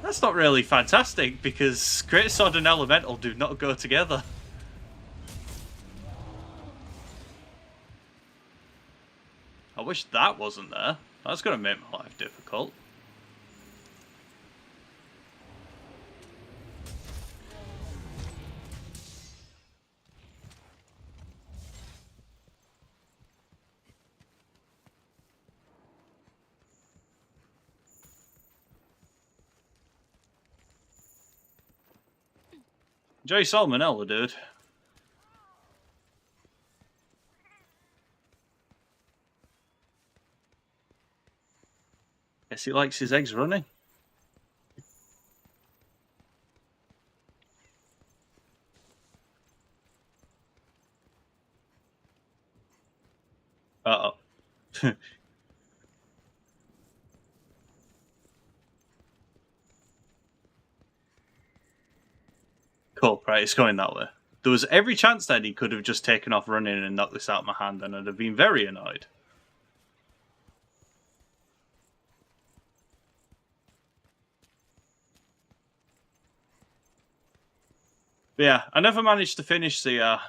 that's not really fantastic, because Greatsword and elemental do not go together. I wish that wasn't there. That's going to make my life difficult. Enjoy salmonella, dude. Guess he likes his eggs running. Uh-oh. Cool, right, it's going that way. There was every chance that he could have just taken off running and knocked this out of my hand, and I'd have been very annoyed. But yeah, I never managed to finish the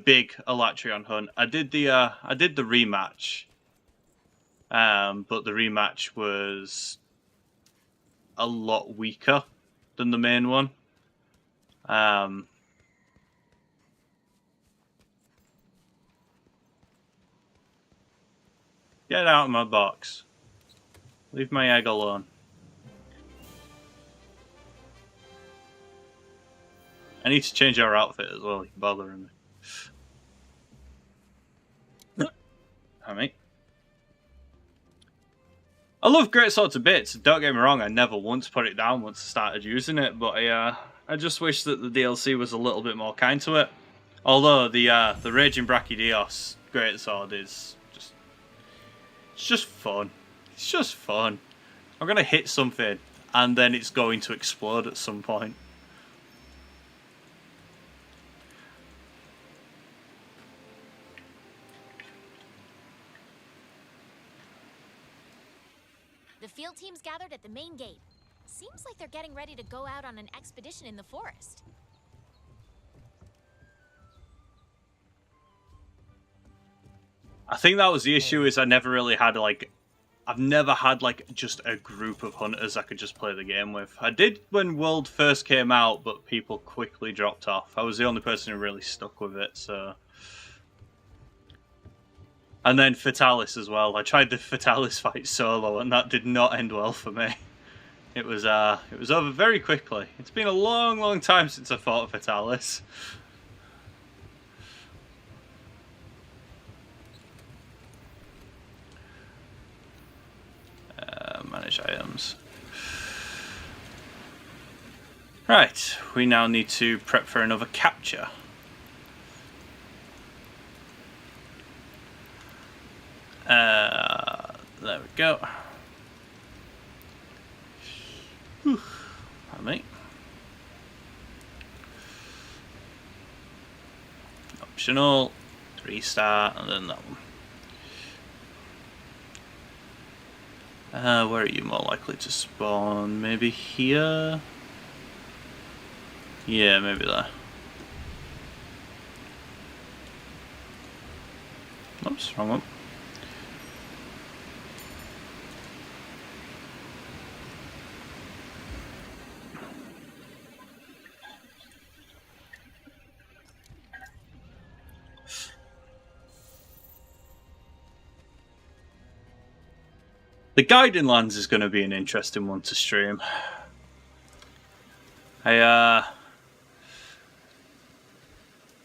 big Alatreon hunt. I did the rematch, but the rematch was a lot weaker than the main one. Get out of my box. Leave my egg alone. I need to change our outfit as well. You're bothering me. I mean, I love Greatsword to bits. Don't get me wrong. I never once put it down once I started using it, but I just wish that the DLC was a little bit more kind to it. Although the Raging Brachydios Greatsword is just fun. It's just fun. I'm gonna hit something and then it's going to explode at some point. The field team's gathered at the main gate. Seems like they're getting ready to go out on an expedition in the forest. I think that was the issue, is I never really had I've never had just a group of hunters I could just play the game with. I did when World first came out, but people quickly dropped off. I was the only person who really stuck with it, so. And then Fatalis as well. I tried the Fatalis fight solo, and that did not end well for me. It was over very quickly. It's been a long, long time since I fought Fatalis. Manage items. Right, we now need to prep for another capture. There we go. Pardon me. Optional, 3-star, and then that one. Where are you more likely to spawn? Maybe here? Yeah, maybe there. Oops, wrong one. The Guiding Lands is going to be an interesting one to stream.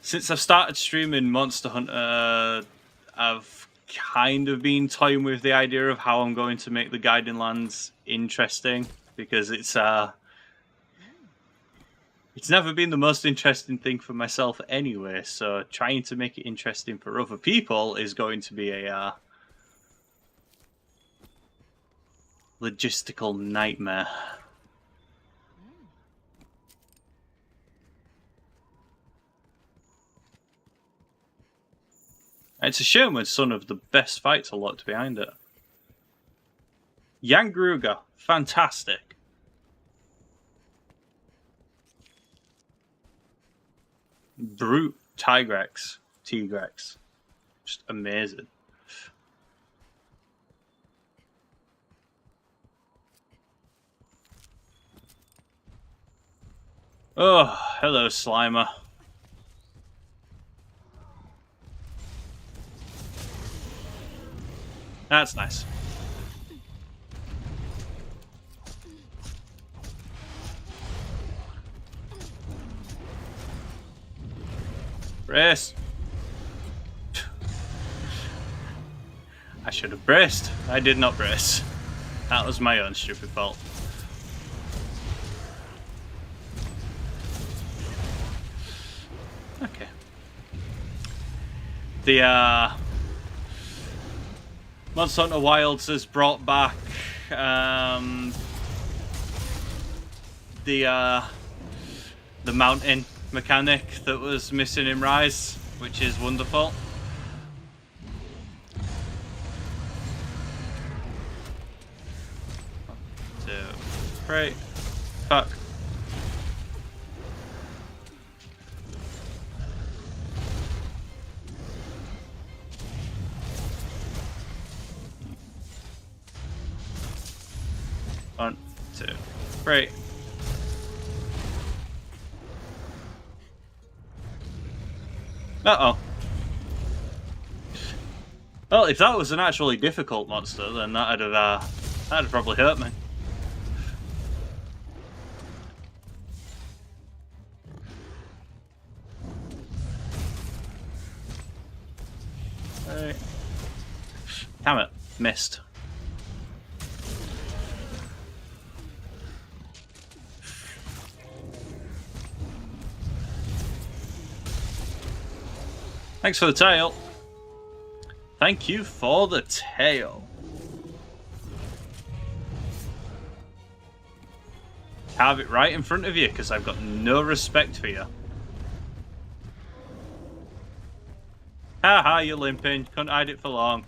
Since I've started streaming Monster Hunter, I've kind of been toying with the idea of how I'm going to make the Guiding Lands interesting, because it's never been the most interesting thing for myself anyway, so trying to make it interesting for other people is going to be a logistical nightmare. It's a shame when some of the best fights are locked behind it. Yangruga, fantastic. Brute Tigrex, just amazing. Oh, hello, Slimer. That's nice. Brace. I should have braced. I did not brace. That was my own stupid fault. Okay. The Monster Hunter Wilds has brought back the mountain mechanic that was missing in Rise, which is wonderful. 1, 2, 3. Fuck. One, 2, 3. Uh-oh. Well, if that was an actually difficult monster, then that'd have probably hurt me. Right. Damn it, missed. Thanks for the tail. Thank you for the tail. Have it right in front of you, because I've got no respect for you. Haha, you're limping. Couldn't hide it for long.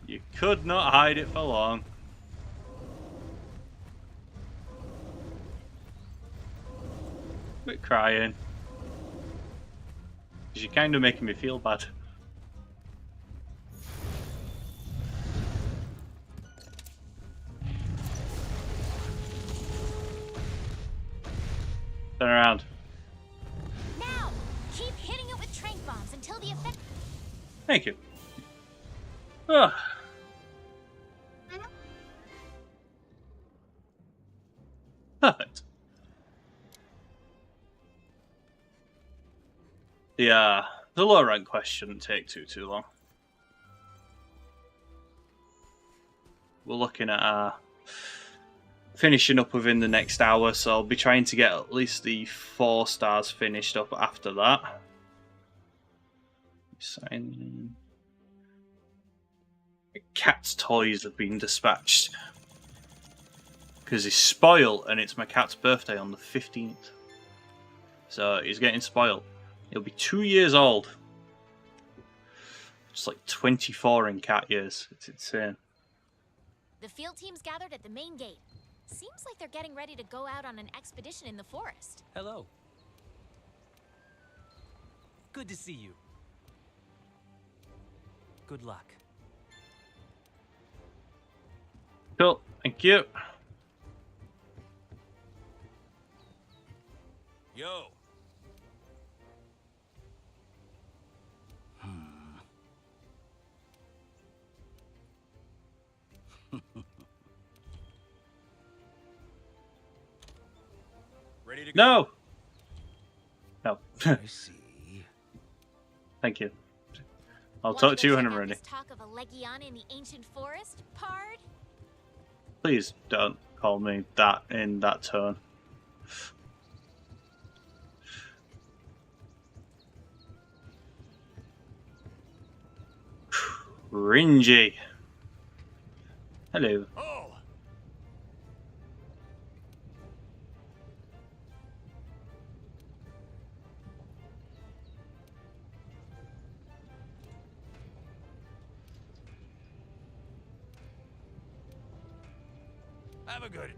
You could not hide it for long. Quit crying. Because you're kind of making me feel bad. Turn around. Now, keep hitting it with trank bombs until the effect. Thank you. Oh. Perfect. The low rank quest shouldn't take too long. We're looking at finishing up within the next hour, so I'll be trying to get at least the 4 stars finished up after that. Sign. Cat's toys have been dispatched. Because he's spoiled, and it's my cat's birthday on the 15th. So he's getting spoiled. He'll be 2 years old. Just like 24 in cat years. It's insane. The field team's gathered at the main gate. Seems like they're getting ready to go out on an expedition in the forest. Hello. Good to see you. Good luck. Cool, thank you. Yo. Ready to go? No! No. I see. Thank you. I'll Want talk to you go when check I'm out ready. this talk of a Legion in the ancient forest, Pard? Please don't call me that in that tone. Ringy. Hello. Oh. Have a good.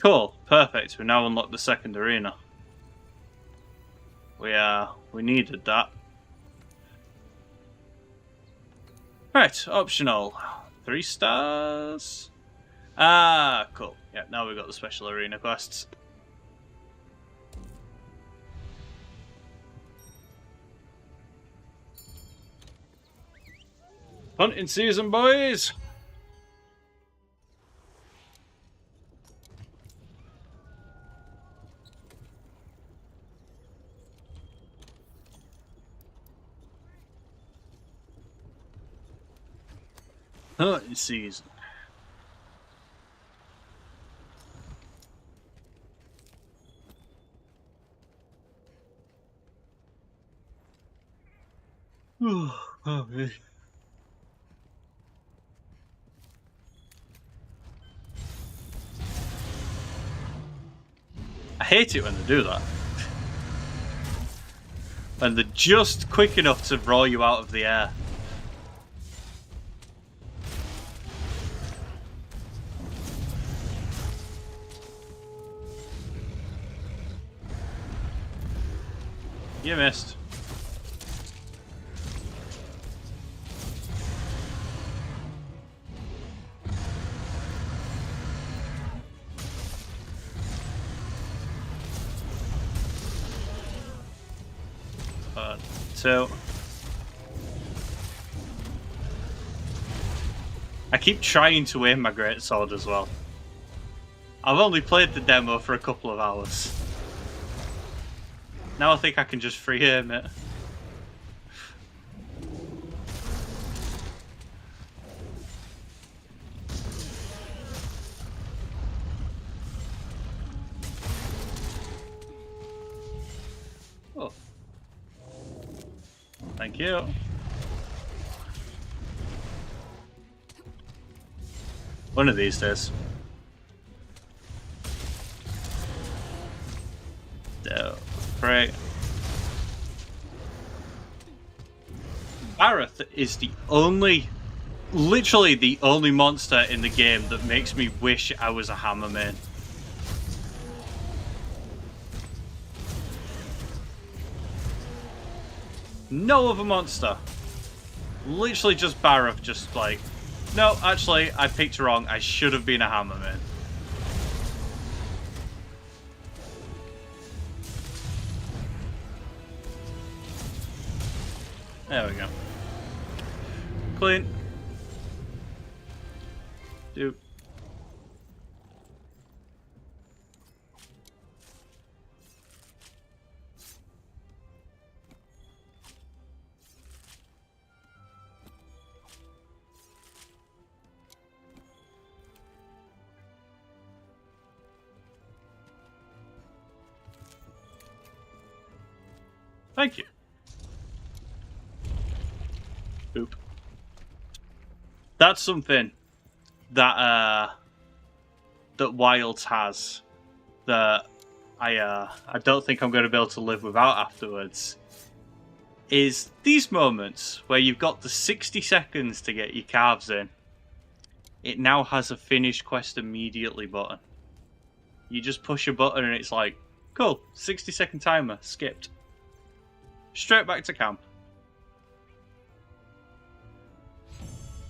Cool, perfect. We now unlock the second arena. We needed that. Right, optional. 3 stars. Ah, cool. Yeah, now we've got the special arena quests. Hunting season, boys! Hunting season. Oh, man. hate it when they do that. When they're just quick enough to roll you out of the air. You missed. So I keep trying to aim my greatsword as well. I've only played the demo for a couple of hours. Now I think I can just free aim it. Oh. Thank you. One of these days. No. Right. Barroth is the only, literally the only monster in the game that makes me wish I was a hammer main. No other monster. Literally just Barroth, just like, no, actually, I picked wrong. I should have been a hammer main. There we go. Clean. Do. Thank you. Boop. That's something that that Wilds has that I don't think I'm going to be able to live without afterwards. Is these moments where you've got the 60 seconds to get your calves in. It now has a finish quest immediately button. You just push a button and it's like, cool, 60-second timer, skipped. Straight back to camp.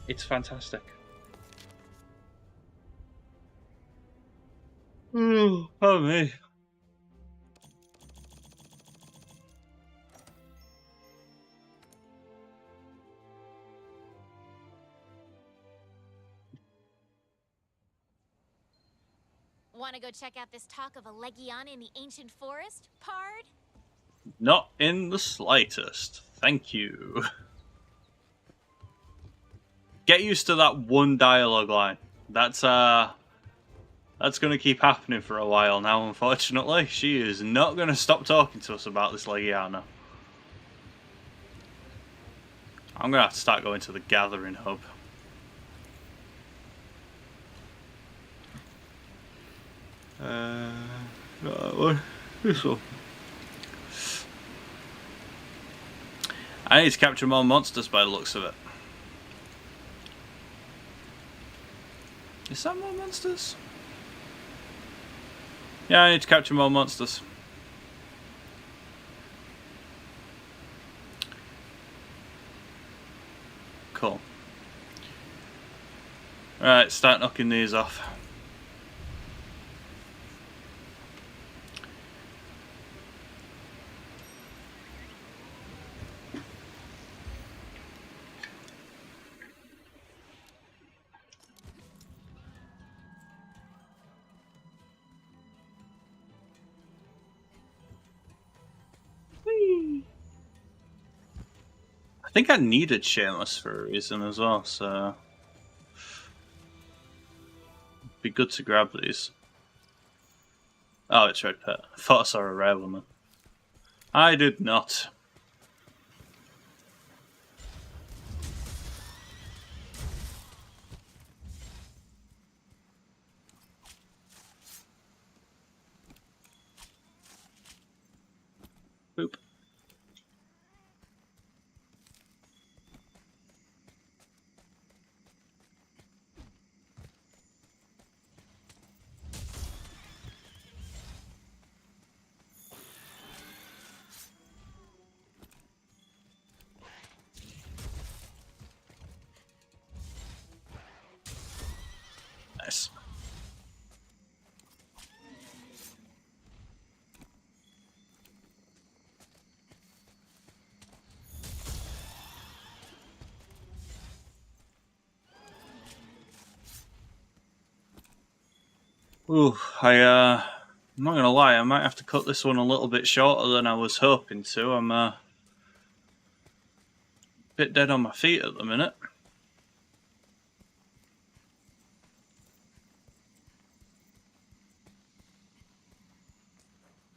It's fantastic. Oh me. Want to go check out this talk of a Legiana in the ancient forest, Pard? Not in the slightest. Thank you. Get used to that one dialogue line. That's going to keep happening for a while now, unfortunately. She is not going to stop talking to us about this Legiana. I'm going to have to start going to the Gathering Hub. This one. I need to capture more monsters by the looks of it. Is that more monsters? Yeah, I need to capture more monsters. Cool. Alright, start knocking these off. I think I needed Shameless for a reason as well, so it'd be good to grab these. Oh, it's Red Pet. I thought I saw a rare woman. I did not. Ooh, I'm not gonna lie, I might have to cut this one a little bit shorter than I was hoping to. I'm a bit dead on my feet at the minute.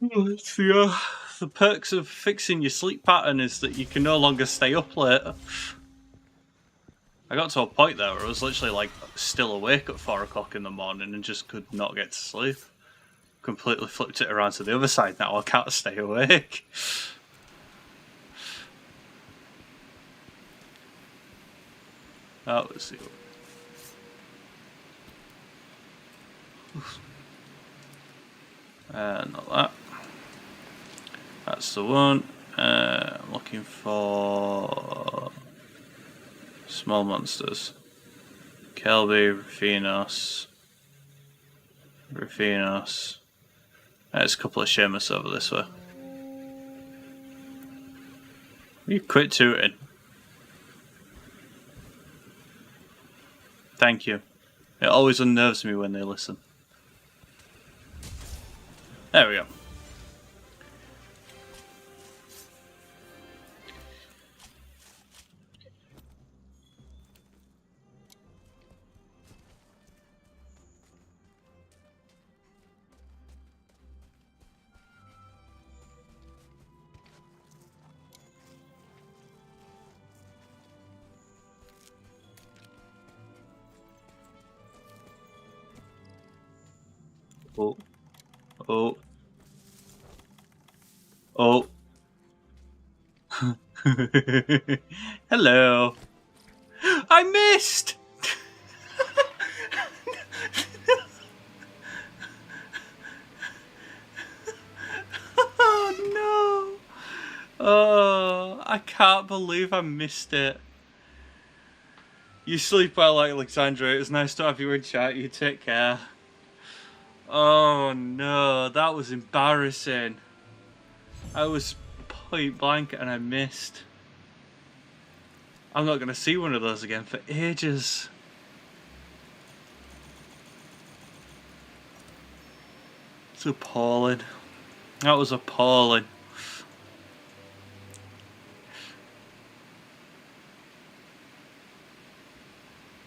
It's the perks of fixing your sleep pattern is that you can no longer stay up late. I got to a point there where I was literally like still awake at 4 o'clock in the morning and just could not get to sleep. Completely flipped it around to the other side now. I can't stay awake. That was the. Not that. That's the one. I'm looking for small monsters. Kelby, Ruffinos. There's a couple of Sheamus over this way. You quit tooting. Thank you. It always unnerves me when they listen. There we go. Oh. Oh. Oh. Hello. I missed! Oh no! Oh, I can't believe I missed it. You sleep well, Alexandra. It was nice to have you in chat. You take care. Oh no, that was embarrassing. I was point blank and I missed. I'm not going to see one of those again for ages. It's appalling. That was appalling.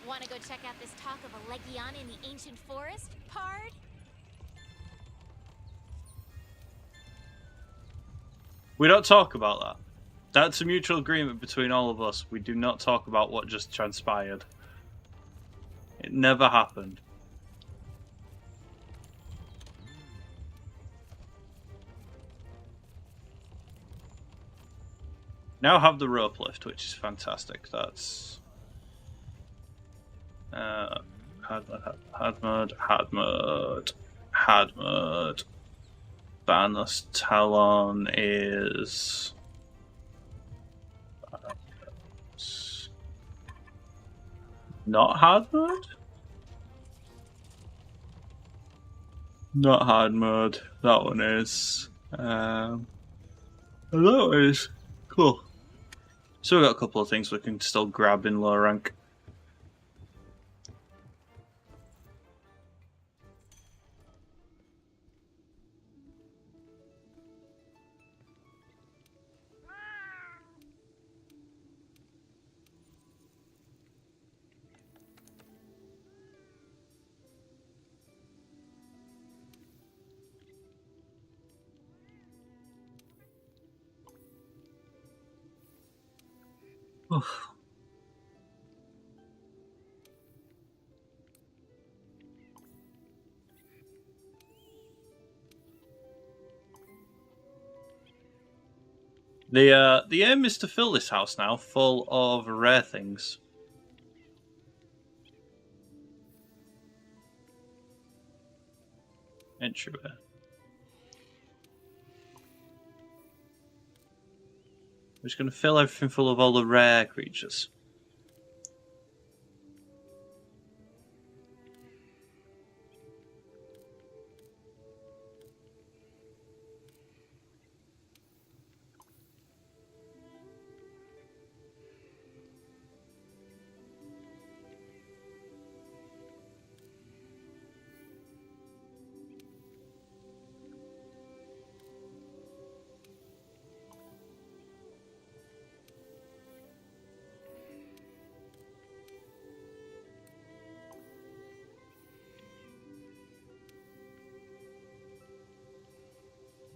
Want to go check out this talk of a Legion in the ancient forest, Pard? We don't talk about that. That's a mutual agreement between all of us. We do not talk about what just transpired. It never happened. Now have the rope lift, which is fantastic. That's Hadmod. Banless Talon is not hard mode? Not hard mode. That one is. That is cool. So we've got a couple of things we can still grab in low rank. The aim is to fill this house now full of rare things. Entryway. We're just going to fill everything full of all the rare creatures.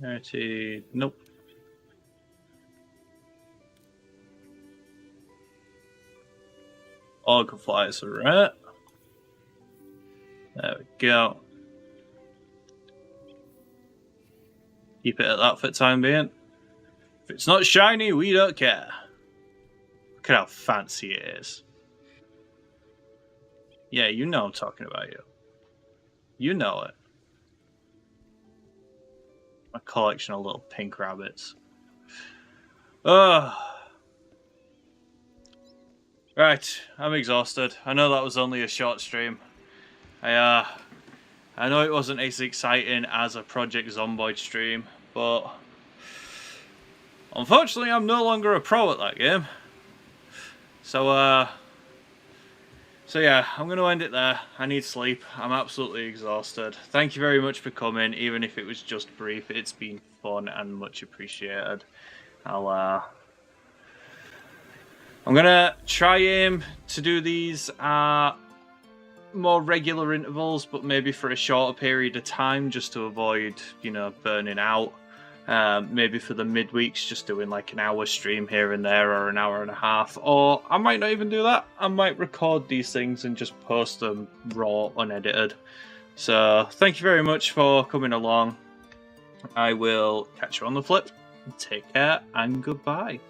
30. Nope. All can fly, so right. There we go. Keep it at that for the time being. If it's not shiny, we don't care. Look at how fancy it is. Yeah, you know I'm talking about you. You know it. My collection of little pink rabbits. Ugh. Right, I'm exhausted. I know that was only a short stream. I know it wasn't as exciting as a Project Zomboid stream, but unfortunately I'm no longer a pro at that game. So yeah, I'm going to end it there. I need sleep. I'm absolutely exhausted. Thank you very much for coming, even if it was just brief. It's been fun and much appreciated. I'm going to try aim to do these more regular intervals, but maybe for a shorter period of time, just to avoid, burning out. Maybe for the midweeks, just doing like an hour stream here and there, or an hour and a half. Or I might not even do that. I might record these things and just post them raw, unedited. So thank you very much for coming along. I will catch you on the flip. Take care and goodbye.